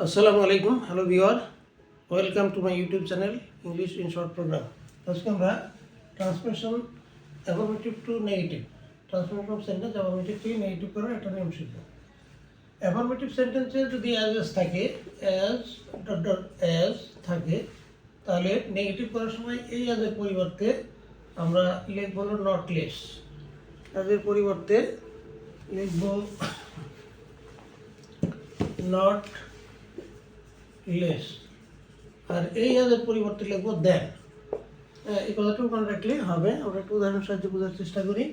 আসসালামু আলাইকুম, hello viewer, welcome to my YouTube channel English in short program. আজকে আমরা transformation affirmative to negative, transformation of sentence affirmative থেকে negative করার একটা নিয়ম শিখব। অ্যাফার্মেটিভ সেন্টেন্সে যদি অ্যাজ থাকে, অ্যাজ থাকে, তাহলে নেগেটিভ করার সময় এই অ্যাজের পরিবর্তে আমরা লিখব হলো নট লেস। অ্যাজের পরিবর্তে লিখব নট লেস, আর এই অ্যাজের পরিবর্তে লিখবো দেন। এই কথাটুকু মনে রাখলে হবে। আমরা একটু উদাহরণের সাহায্যে বোঝার চেষ্টা করি।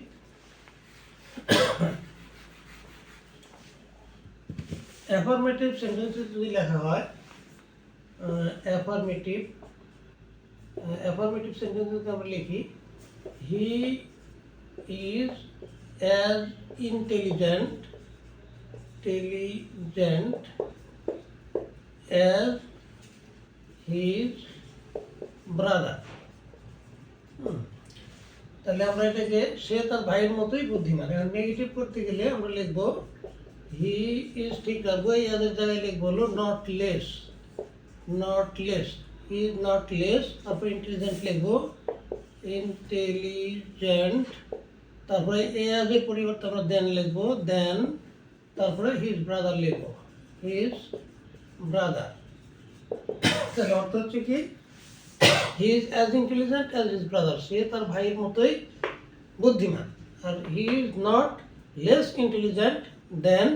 অ্যাফার্মেটিভ সেন্টেন্সে যদি লেখা হয় অ্যাফার্মেটিভ সেন্টেন্সে যদি আমরা লিখি হি is as intelligent as his brother, তাহলে আমরা এটাকে সে তার ভাইয়ের মতোই বুদ্ধিমান। এখন নেগেটিভ করতে গেলে আমরা লিখব হি ইজ, ঠিক রাখবো, এই আদের জায়গায় লিখবো হলো not less. He is not less, তারপরে ইন্টেলিজেন্ট লিখবো ইন্টেলিজেন্ট, তারপরে এই আদের পরিবর্তে আমরা দেন লিখবো দেন, তারপরে হিজ ব্রাদার লিখবো হিজ ব্রাদার। তাহলে অর্থ হচ্ছে কি, he is as intelligent as his brother, সে তার ভাইয়ের মতোই বুদ্ধিমান। আর he is not less intelligent than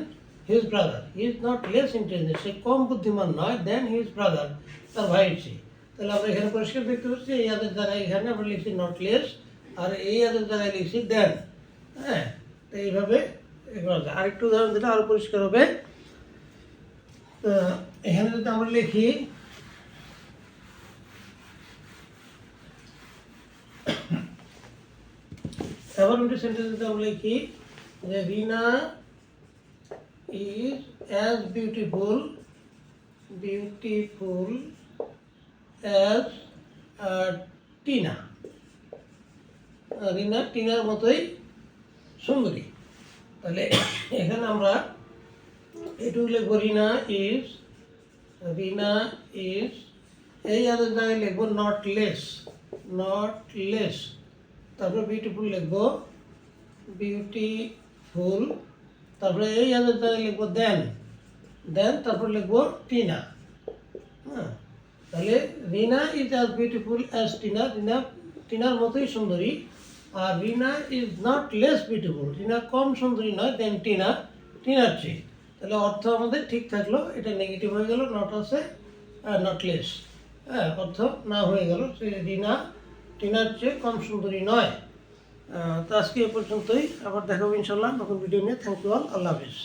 his brother, he is not less intelligent, সে কম বুদ্ধিমান নয় দেন হিজ ব্রাদার, তার ভাইয়ের চেয়ে। তাহলে আমরা এখানে পরিষ্কার দেখতে পাচ্ছি এই আদের জায়গায় এখানে আমরা লিখছি নট লেস, আর এই আদের জায়গায় লিখছি দেন। হ্যাঁ, তো এইভাবে আরেকটু উদাহরণ দিলে আরো পরিষ্কার হবে। এখানে যদি আমরা লিখি অ্যাফার্মেটিভ সেন্টেন্স যদি আমরা লিখি যে Rina is as beautiful as Tina, Rina টিনার মতোই সুন্দরী। তাহলে এখানে আমরা এটুকু লিখবো রিনা ইজ, এই আদের জায়গায় লিখবো নট লেস, তারপরে বিউটিফুল লিখবো বিউটিফুল, তারপরে এই আদের জায়গায় লিখবো দেন, তারপর লিখবো টিনা। হ্যাঁ, তাহলে Rina is as beautiful as Tina, টিনার মতোই সুন্দরী। আর Rina is not less beautiful, Tina কম সুন্দরী নয় দেন টিনার চেয়ে। তাহলে অর্থ আমাদের ঠিক থাকলো, এটা নেগেটিভ হয়ে গেল, নট আছে নট লেস। হ্যাঁ, অর্থ না হয়ে গেল সে রিনা টিনার চেয়ে কম সুন্দরী নয়। তো আজকে এ পর্যন্তই, আবার দেখাবো ইনশাল্লাহ নতুন ভিডিও নিয়ে। থ্যাংক ইউ অল, আল্লাহ হাফিজ।